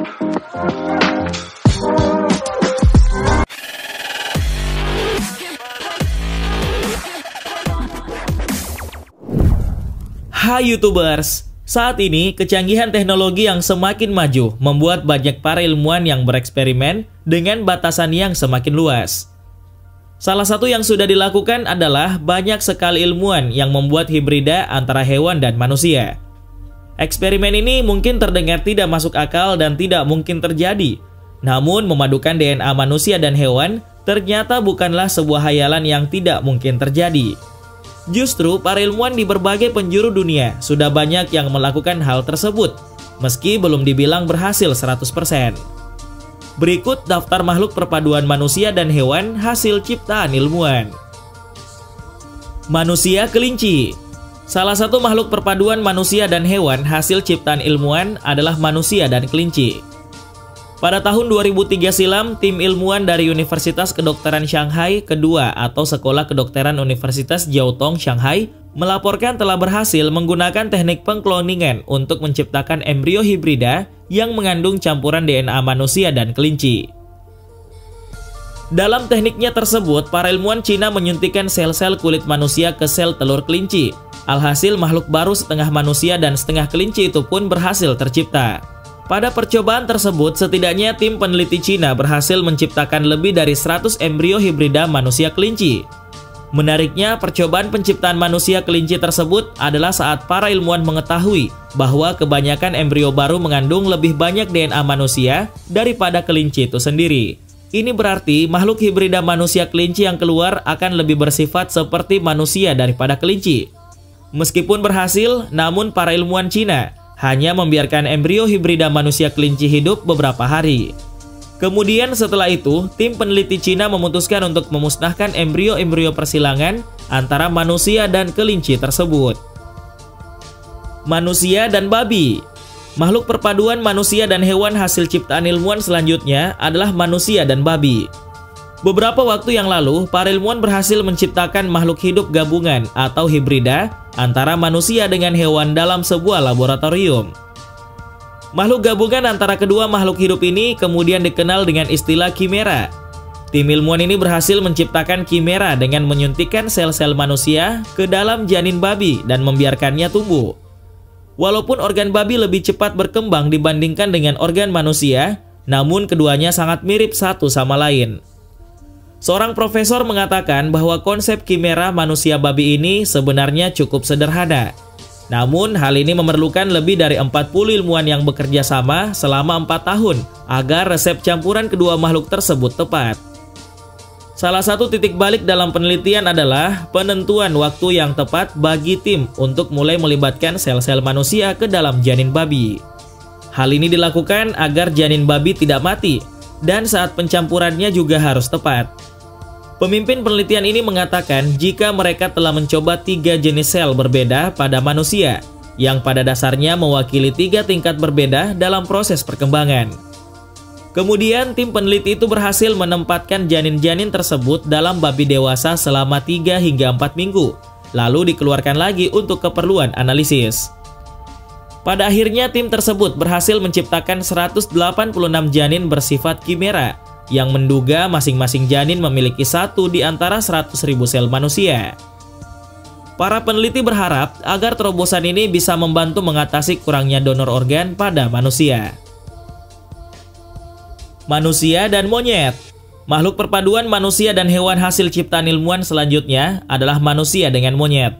Hai YouTubers, saat ini kecanggihan teknologi yang semakin maju membuat banyak para ilmuwan yang bereksperimen dengan batasan yang semakin luas. Salah satu yang sudah dilakukan adalah banyak sekali ilmuwan yang membuat hibrida antara hewan dan manusia. Eksperimen ini mungkin terdengar tidak masuk akal dan tidak mungkin terjadi. Namun memadukan DNA manusia dan hewan ternyata bukanlah sebuah hayalan yang tidak mungkin terjadi. Justru para ilmuwan di berbagai penjuru dunia sudah banyak yang melakukan hal tersebut, meski belum dibilang berhasil 100%. Berikut daftar makhluk perpaduan manusia dan hewan hasil ciptaan ilmuwan. Manusia kelinci. Salah satu makhluk perpaduan manusia dan hewan hasil ciptaan ilmuwan adalah manusia dan kelinci. Pada tahun 2003 silam, tim ilmuwan dari Universitas Kedokteran Shanghai kedua atau Sekolah Kedokteran Universitas Jiao Tong Shanghai melaporkan telah berhasil menggunakan teknik pengkloningan untuk menciptakan embrio hibrida yang mengandung campuran DNA manusia dan kelinci. Dalam tekniknya tersebut, para ilmuwan Cina menyuntikkan sel-sel kulit manusia ke sel telur kelinci. Alhasil makhluk baru setengah manusia dan setengah kelinci itu pun berhasil tercipta. Pada percobaan tersebut, setidaknya tim peneliti Cina berhasil menciptakan lebih dari 100 embrio hibrida manusia kelinci. Menariknya, percobaan penciptaan manusia kelinci tersebut adalah saat para ilmuwan mengetahui bahwa kebanyakan embrio baru mengandung lebih banyak DNA manusia daripada kelinci itu sendiri. Ini berarti makhluk hibrida manusia kelinci yang keluar akan lebih bersifat seperti manusia daripada kelinci. Meskipun berhasil, namun para ilmuwan Cina hanya membiarkan embrio hibrida manusia kelinci hidup beberapa hari. Kemudian setelah itu, tim peneliti Cina memutuskan untuk memusnahkan embrio-embrio persilangan antara manusia dan kelinci tersebut. Manusia dan babi. Makhluk perpaduan manusia dan hewan hasil ciptaan ilmuwan selanjutnya adalah manusia dan babi. Beberapa waktu yang lalu, para ilmuwan berhasil menciptakan makhluk hidup gabungan atau hibrida antara manusia dengan hewan dalam sebuah laboratorium. Makhluk gabungan antara kedua makhluk hidup ini kemudian dikenal dengan istilah kimera. Tim ilmuwan ini berhasil menciptakan kimera dengan menyuntikkan sel-sel manusia ke dalam janin babi dan membiarkannya tumbuh. Walaupun organ babi lebih cepat berkembang dibandingkan dengan organ manusia, namun keduanya sangat mirip satu sama lain. Seorang profesor mengatakan bahwa konsep kimera manusia babi ini sebenarnya cukup sederhana. Namun hal ini memerlukan lebih dari 40 ilmuwan yang bekerja sama selama 4 tahun agar resep campuran kedua makhluk tersebut tepat. Salah satu titik balik dalam penelitian adalah penentuan waktu yang tepat bagi tim untuk mulai melibatkan sel-sel manusia ke dalam janin babi. Hal ini dilakukan agar janin babi tidak mati, dan saat pencampurannya juga harus tepat. Pemimpin penelitian ini mengatakan jika mereka telah mencoba 3 jenis sel berbeda pada manusia, yang pada dasarnya mewakili 3 tingkat berbeda dalam proses perkembangan. Kemudian tim peneliti itu berhasil menempatkan janin-janin tersebut dalam babi dewasa selama 3 hingga 4 minggu, lalu dikeluarkan lagi untuk keperluan analisis. Pada akhirnya tim tersebut berhasil menciptakan 186 janin bersifat kimera, yang menduga masing-masing janin memiliki satu di antara 100.000 sel manusia. Para peneliti berharap agar terobosan ini bisa membantu mengatasi kurangnya donor organ pada manusia. Manusia dan monyet. Makhluk perpaduan manusia dan hewan hasil ciptaan ilmuwan selanjutnya adalah manusia dengan monyet.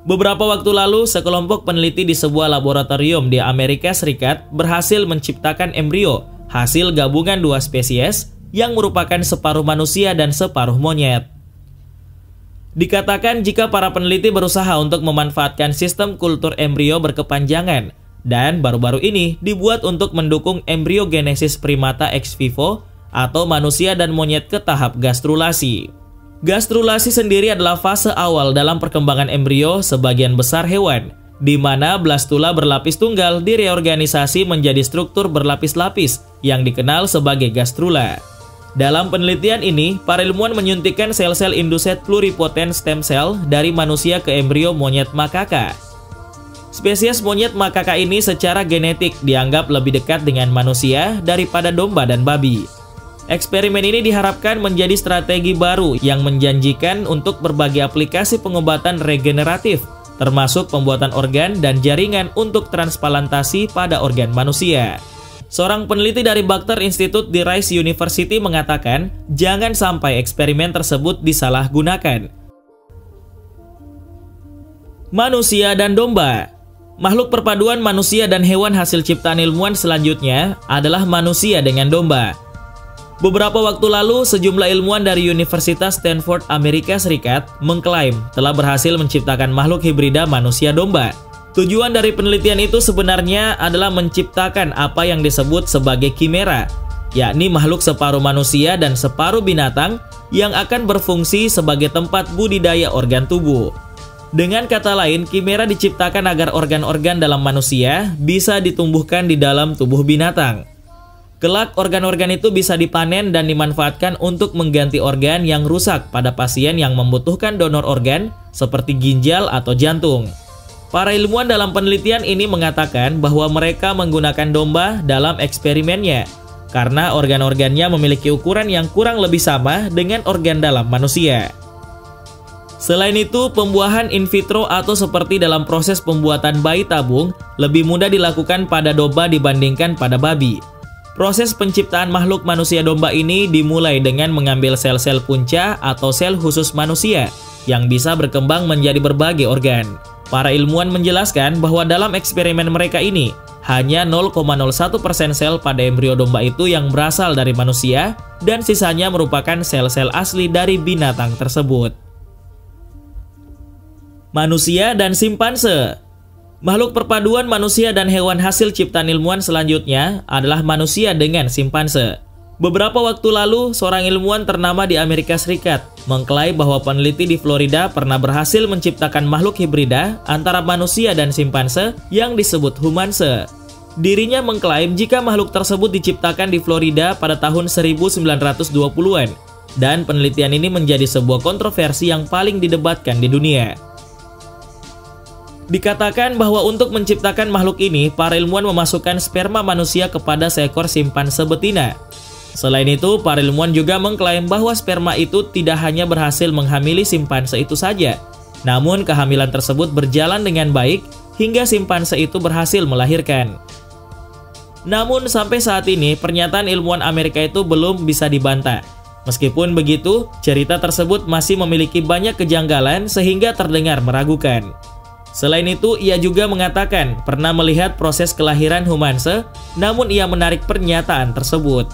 Beberapa waktu lalu, sekelompok peneliti di sebuah laboratorium di Amerika Serikat berhasil menciptakan embrio hasil gabungan 2 spesies yang merupakan separuh manusia dan separuh monyet. Dikatakan jika para peneliti berusaha untuk memanfaatkan sistem kultur embrio berkepanjangan, dan baru-baru ini dibuat untuk mendukung embriogenesis primata ex vivo atau manusia dan monyet ke tahap gastrulasi. Gastrulasi sendiri adalah fase awal dalam perkembangan embrio sebagian besar hewan, di mana blastula berlapis tunggal direorganisasi menjadi struktur berlapis-lapis yang dikenal sebagai gastrula. Dalam penelitian ini, para ilmuwan menyuntikkan sel-sel induced pluripotent stem cell dari manusia ke embrio monyet makaka. Spesies monyet makaka ini secara genetik dianggap lebih dekat dengan manusia daripada domba dan babi. Eksperimen ini diharapkan menjadi strategi baru yang menjanjikan untuk berbagai aplikasi pengobatan regeneratif, termasuk pembuatan organ dan jaringan untuk transplantasi pada organ manusia. Seorang peneliti dari Baxter Institute di Rice University mengatakan, jangan sampai eksperimen tersebut disalahgunakan. Manusia dan domba. Makhluk perpaduan manusia dan hewan hasil ciptaan ilmuwan selanjutnya adalah manusia dengan domba. Beberapa waktu lalu, sejumlah ilmuwan dari Universitas Stanford, Amerika Serikat, mengklaim telah berhasil menciptakan makhluk hibrida manusia domba. Tujuan dari penelitian itu sebenarnya adalah menciptakan apa yang disebut sebagai kimera, yakni makhluk separuh manusia dan separuh binatang yang akan berfungsi sebagai tempat budidaya organ tubuh. Dengan kata lain, kimera diciptakan agar organ-organ dalam manusia bisa ditumbuhkan di dalam tubuh binatang. Kelak, organ-organ itu bisa dipanen dan dimanfaatkan untuk mengganti organ yang rusak pada pasien yang membutuhkan donor organ seperti ginjal atau jantung. Para ilmuwan dalam penelitian ini mengatakan bahwa mereka menggunakan domba dalam eksperimennya karena organ-organnya memiliki ukuran yang kurang lebih sama dengan organ dalam manusia. Selain itu, pembuahan in vitro atau seperti dalam proses pembuatan bayi tabung lebih mudah dilakukan pada domba dibandingkan pada babi. Proses penciptaan makhluk manusia domba ini dimulai dengan mengambil sel-sel punca atau sel khusus manusia yang bisa berkembang menjadi berbagai organ. Para ilmuwan menjelaskan bahwa dalam eksperimen mereka ini, hanya 0,01% sel pada embrio domba itu yang berasal dari manusia dan sisanya merupakan sel-sel asli dari binatang tersebut. Manusia dan simpanse. Makhluk perpaduan manusia dan hewan hasil ciptaan ilmuwan selanjutnya adalah manusia dengan simpanse. Beberapa waktu lalu, seorang ilmuwan ternama di Amerika Serikat mengklaim bahwa peneliti di Florida pernah berhasil menciptakan makhluk hibrida antara manusia dan simpanse yang disebut humanse. Dirinya mengklaim jika makhluk tersebut diciptakan di Florida pada tahun 1920-an, dan penelitian ini menjadi sebuah kontroversi yang paling didebatkan di dunia. Dikatakan bahwa untuk menciptakan makhluk ini, para ilmuwan memasukkan sperma manusia kepada seekor simpanse betina. Selain itu, para ilmuwan juga mengklaim bahwa sperma itu tidak hanya berhasil menghamili simpanse itu saja, namun kehamilan tersebut berjalan dengan baik hingga simpanse itu berhasil melahirkan. Namun sampai saat ini, pernyataan ilmuwan Amerika itu belum bisa dibantah. Meskipun begitu, cerita tersebut masih memiliki banyak kejanggalan sehingga terdengar meragukan. Selain itu, ia juga mengatakan pernah melihat proses kelahiran humanse, namun ia menarik pernyataan tersebut.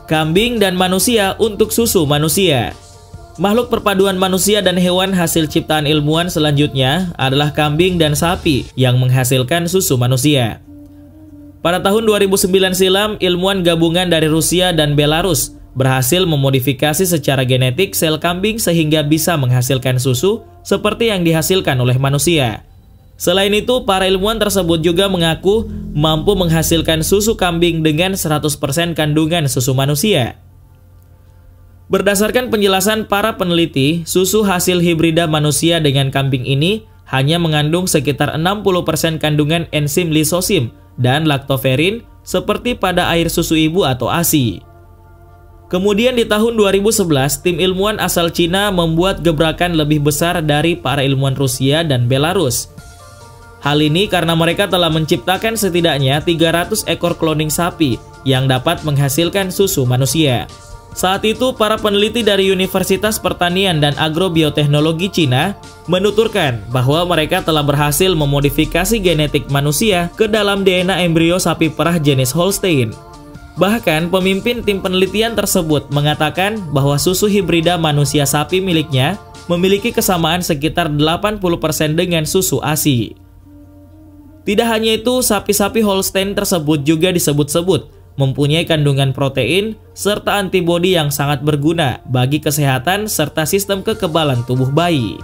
Kambing dan manusia untuk susu manusia. Makhluk perpaduan manusia dan hewan hasil ciptaan ilmuwan selanjutnya adalah kambing dan sapi yang menghasilkan susu manusia. Pada tahun 2009 silam, ilmuwan gabungan dari Rusia dan Belarus berhasil memodifikasi secara genetik sel kambing sehingga bisa menghasilkan susu seperti yang dihasilkan oleh manusia. Selain itu, para ilmuwan tersebut juga mengaku mampu menghasilkan susu kambing dengan 100% kandungan susu manusia. Berdasarkan penjelasan para peneliti, susu hasil hibrida manusia dengan kambing ini hanya mengandung sekitar 60% kandungan enzim lisosim dan laktoferin seperti pada air susu ibu atau ASI. Kemudian di tahun 2011, tim ilmuwan asal Cina membuat gebrakan lebih besar dari para ilmuwan Rusia dan Belarus. Hal ini karena mereka telah menciptakan setidaknya 300 ekor kloning sapi yang dapat menghasilkan susu manusia. Saat itu, para peneliti dari Universitas Pertanian dan Agrobioteknologi Cina menuturkan bahwa mereka telah berhasil memodifikasi genetik manusia ke dalam DNA embrio sapi perah jenis Holstein. Bahkan, pemimpin tim penelitian tersebut mengatakan bahwa susu hibrida manusia sapi miliknya memiliki kesamaan sekitar 80% dengan susu ASI. Tidak hanya itu, sapi-sapi Holstein tersebut juga disebut-sebut mempunyai kandungan protein serta antibodi yang sangat berguna bagi kesehatan serta sistem kekebalan tubuh bayi.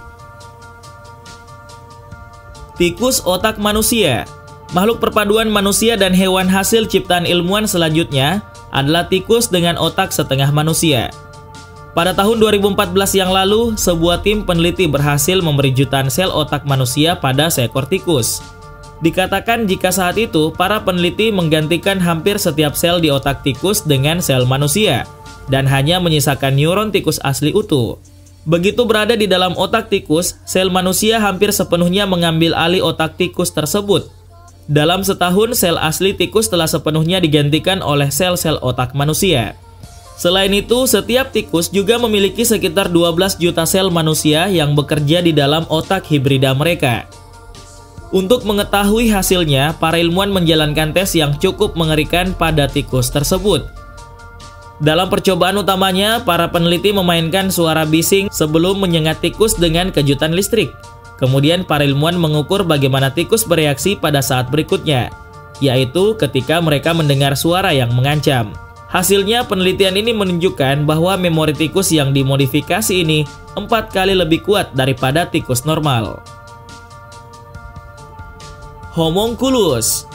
Tikus otak manusia. Makhluk perpaduan manusia dan hewan hasil ciptaan ilmuwan selanjutnya adalah tikus dengan otak setengah manusia. Pada tahun 2014 yang lalu, sebuah tim peneliti berhasil memberi jutaan sel otak manusia pada seekor tikus. Dikatakan jika saat itu, para peneliti menggantikan hampir setiap sel di otak tikus dengan sel manusia, dan hanya menyisakan neuron tikus asli utuh. Begitu berada di dalam otak tikus, sel manusia hampir sepenuhnya mengambil alih otak tikus tersebut. Dalam setahun, sel asli tikus telah sepenuhnya digantikan oleh sel-sel otak manusia. Selain itu, setiap tikus juga memiliki sekitar 12 juta sel manusia yang bekerja di dalam otak hibrida mereka. Untuk mengetahui hasilnya, para ilmuwan menjalankan tes yang cukup mengerikan pada tikus tersebut. Dalam percobaan utamanya, para peneliti memainkan suara bising sebelum menyengat tikus dengan kejutan listrik. Kemudian para ilmuwan mengukur bagaimana tikus bereaksi pada saat berikutnya, yaitu ketika mereka mendengar suara yang mengancam. Hasilnya, penelitian ini menunjukkan bahwa memori tikus yang dimodifikasi ini 4 kali lebih kuat daripada tikus normal. Homunculus.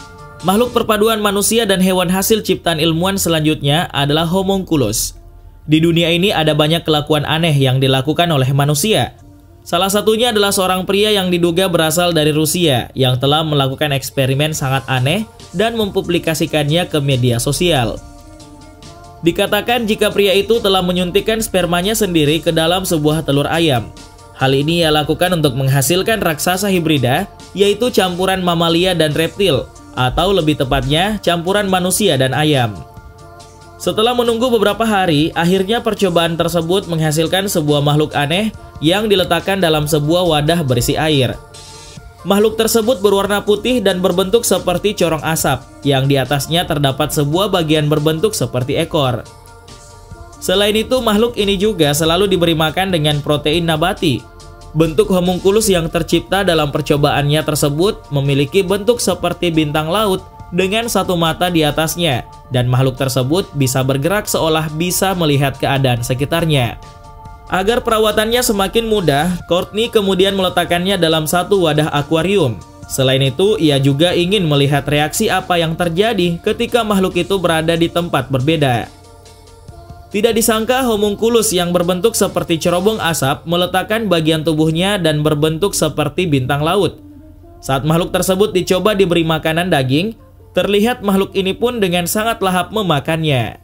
Makhluk perpaduan manusia dan hewan hasil ciptaan ilmuwan selanjutnya adalah homunculus. Di dunia ini ada banyak kelakuan aneh yang dilakukan oleh manusia. Salah satunya adalah seorang pria yang diduga berasal dari Rusia yang telah melakukan eksperimen sangat aneh dan mempublikasikannya ke media sosial. Dikatakan jika pria itu telah menyuntikkan spermanya sendiri ke dalam sebuah telur ayam. Hal ini ia lakukan untuk menghasilkan raksasa hibrida, yaitu campuran mamalia dan reptil, atau lebih tepatnya campuran manusia dan ayam. Setelah menunggu beberapa hari, akhirnya percobaan tersebut menghasilkan sebuah makhluk aneh yang diletakkan dalam sebuah wadah berisi air. Makhluk tersebut berwarna putih dan berbentuk seperti corong asap, yang di atasnya terdapat sebuah bagian berbentuk seperti ekor. Selain itu, makhluk ini juga selalu diberi makan dengan protein nabati. Bentuk homunculus yang tercipta dalam percobaannya tersebut memiliki bentuk seperti bintang laut dengan satu mata di atasnya, dan makhluk tersebut bisa bergerak seolah bisa melihat keadaan sekitarnya. Agar perawatannya semakin mudah, Courtney kemudian meletakkannya dalam satu wadah akuarium. Selain itu, ia juga ingin melihat reaksi apa yang terjadi ketika makhluk itu berada di tempat berbeda. Tidak disangka, homunculus yang berbentuk seperti cerobong asap meletakkan bagian tubuhnya dan berbentuk seperti bintang laut. Saat makhluk tersebut dicoba diberi makanan daging, terlihat makhluk ini pun dengan sangat lahap memakannya.